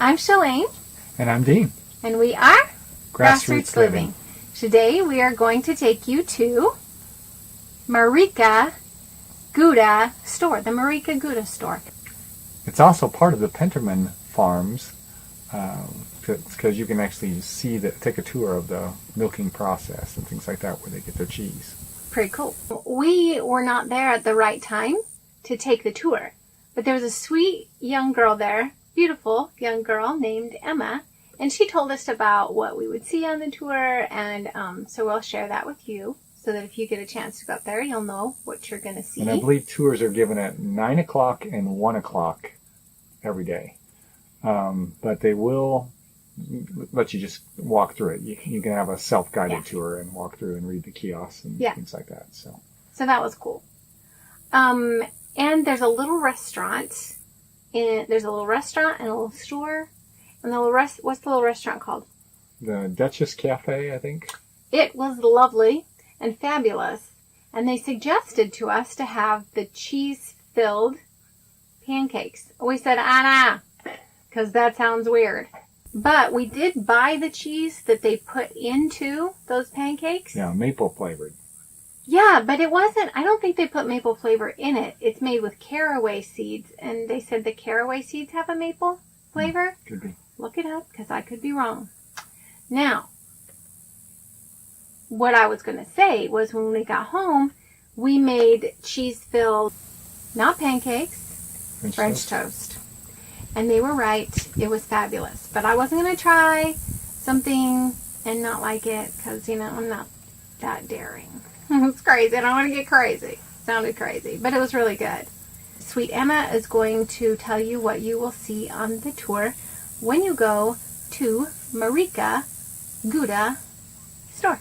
I'm Shalane. And I'm Dean. And we are Grassroots Living. Today we are going to take you to Marika Gouda store, the Marika Gouda store. It's also part of the Penterman Farms because you can actually take a tour of the milking process and things like that where they get their cheese. Pretty cool. We were not there at the right time to take the tour, but there was a sweet young girl there, beautiful young girl named Emma, and she told us about what we would see on the tour, and so we'll share that with you so that if you get a chance to go up there, you'll know what you're going to see. And I believe tours are given at 9 o'clock and 1 o'clock every day. But they will let you just walk through it. You can have a self-guided tour and walk through and read the kiosks and things like that. So that was cool. And there's a little restaurant. There's a little restaurant and a little store. And what's the little restaurant called? The Duchess Cafe, I think. It was lovely and fabulous. And they suggested to us to have the cheese-filled pancakes. We said, nah, because that sounds weird. But we did buy the cheese that they put into those pancakes. Yeah, maple flavored. Yeah, but it wasn't, I don't think they put maple flavor in it. It's made with caraway seeds. And they said the caraway seeds have a maple flavor. Could be. Look it up, because I could be wrong. Now, what I was going to say was when we got home, we made cheese-filled, not pancakes, French toast. And they were right. It was fabulous. But I wasn't going to try something and not like it because, I'm not that daring. It's crazy. I don't want to get crazy. Sounded crazy. But it was really good. Sweet Emma is going to tell you what you will see on the tour when you go to Marika Gouda store.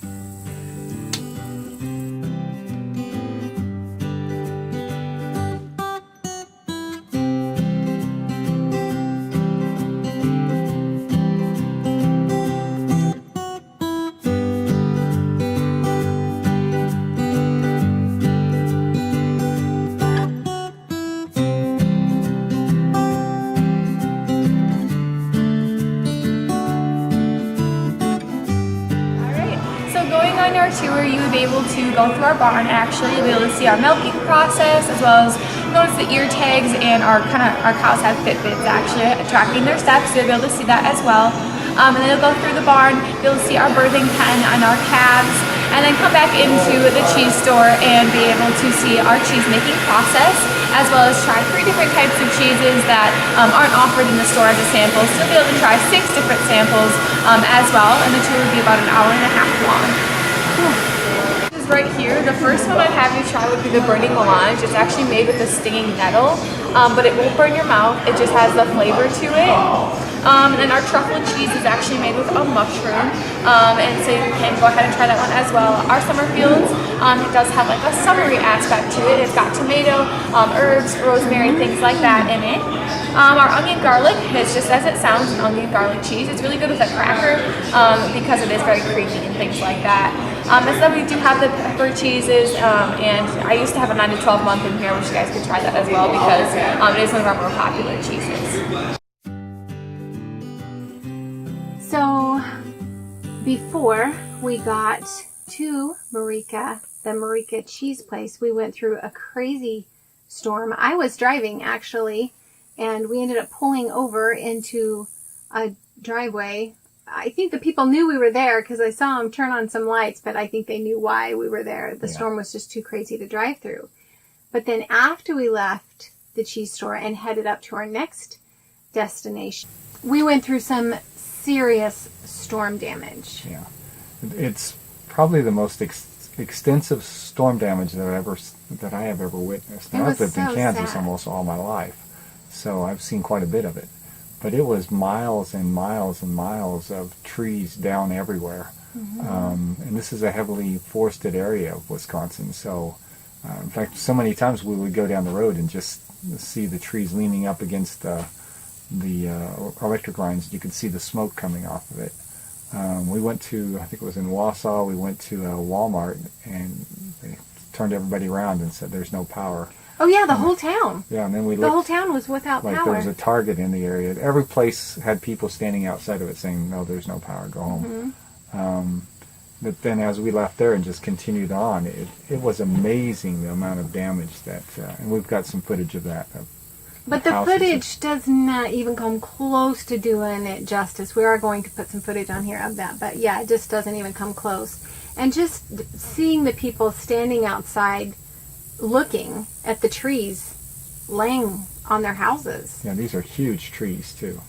On our tour, you would be able to go through our barn. Actually, you'll be able to see our milking process, as well as notice the ear tags, and our cows have Fitbits actually tracking their steps, so you'll be able to see that as well. And then you'll go through the barn, you'll see our birthing pen and our calves, and then come back into the cheese store and be able to see our cheese making process, as well as try 3 different types of cheeses that aren't offered in the store as a sample. So you'll be able to try 6 different samples as well, and the tour will be about an hour and a half long. This is right here. The first one I'd have you try would be the burning melange. It's actually made with a stinging nettle, but it won't burn your mouth. It just has the flavor to it. And then our truffle cheese is actually made with a mushroom, and so you can go ahead and try that one as well. Our Summerfields, it does have like a summery aspect to it. It's got tomato, herbs, rosemary, things like that in it. Our onion garlic is just as it sounds, an onion garlic cheese. It's really good with a cracker because it is very creamy and things like that. And then we do have the pepper cheeses, and I used to have a 9 to 12 month in here, which you guys could try that as well because it is one of our more popular cheeses. So, before we got to Marika, the Marika cheese place, we went through a crazy storm. I was driving, actually, and we ended up pulling over into a driveway. I think the people knew we were there because I saw them turn on some lights, but I think they knew why we were there. The storm was just too crazy to drive through. But then after we left the cheese store and headed up to our next destination, we went through some serious storm damage. Yeah. It's probably the most extensive storm damage that I have ever witnessed. Now, I've lived in Kansas almost all my life, so I've seen quite a bit of it. But it was miles and miles and miles of trees down everywhere. Mm-hmm. And this is a heavily forested area of Wisconsin. So, in fact, so many times we would go down the road and just see the trees leaning up against the electric lines. You could see the smoke coming off of it. We went to, I think it was in Wausau, we went to Walmart, and they turned everybody around and said there's no power. Oh yeah, the whole town. Yeah, and then we The looked, whole town was without like power. there was a Target in the area. Every place had people standing outside of it saying, no, there's no power, go home. But then as we left there and just continued on, it was amazing the amount of damage that, and we've got some footage of that. But the footage does not even come close to doing it justice. We are going to put some footage on here of that, but yeah, it just doesn't even come close. And just seeing the people standing outside looking at the trees laying on their houses. Yeah, these are huge trees too.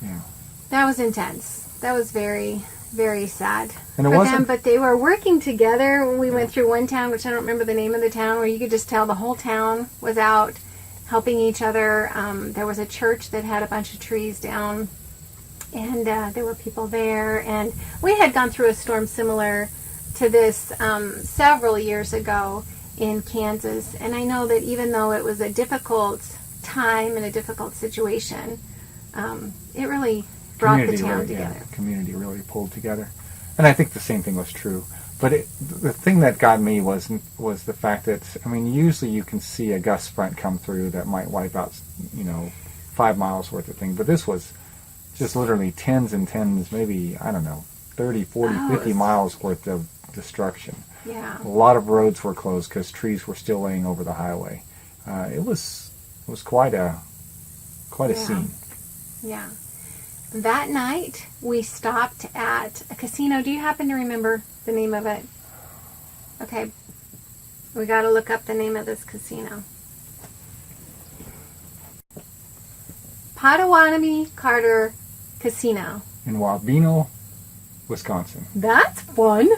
Yeah. That was intense. That was very, very sad And it for wasn't, them. But they were working together. We went through one town, which I don't remember the name of the town, where you could just tell the whole town was out helping each other. There was a church that had a bunch of trees down, and there were people there. And we had gone through a storm similar to this several years ago in Kansas. And I know that even though it was a difficult time and a difficult situation, it really brought the town together. Yeah, community really pulled together. And I think the same thing was true. But the thing that got me was the fact that, I mean, usually you can see a gust front come through that might wipe out, 5 miles worth of thing. But this was just literally tens and tens, maybe, I don't know, 30, 40, 50 miles worth of destruction. Yeah. A lot of roads were closed because trees were still laying over the highway. It was quite a scene. Yeah. That night, we stopped at a casino. Do you happen to remember the name of it? Okay. We got to look up the name of this casino. Potawatomi Carter Casino. In Wabeno, Wisconsin. That's fun.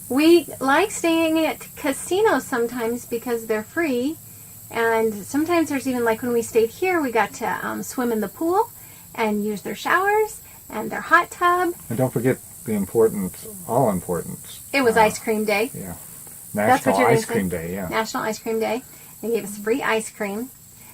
We like staying at casinos sometimes because they're free. And sometimes there's even, like when we stayed here, we got to swim in the pool and use their showers and their hot tub. And don't forget the all important. It was ice cream day. Yeah. That's what National you're Ice gonna Cream say. Day, yeah. National Ice Cream Day. They gave us free ice cream.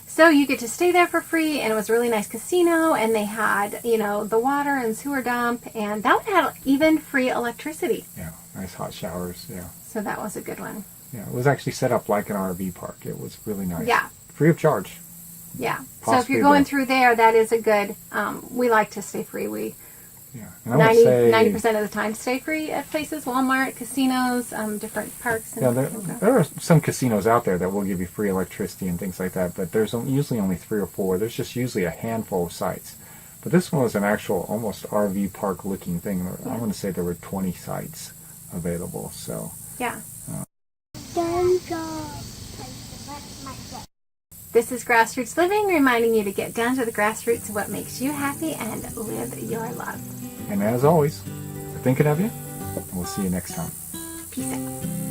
So you get to stay there for free, and it was a really nice casino, and they had, the water and sewer dump, and that one had even free electricity. Yeah, nice hot showers, yeah. So that was a good one. Yeah, it was actually set up like an RV park. It was really nice. Yeah. Free of charge. Yeah. So if Possibly you're going the- through there, that is a good, we like to stay free. We Yeah. And I would say 90% of the time stay free at places, Walmart, casinos, different parks. Yeah, there are some casinos out there that will give you free electricity and things like that, but there's usually only 3 or 4. There's just usually a handful of sites. But this one was an actual almost RV park looking thing. Yeah. I'm going to say there were 20 sites available. So Yeah. Done job. This is Grassroots Living, reminding you to get down to the grassroots of what makes you happy and live your love. And as always, we're thinking of you, and we'll see you next time. Peace out.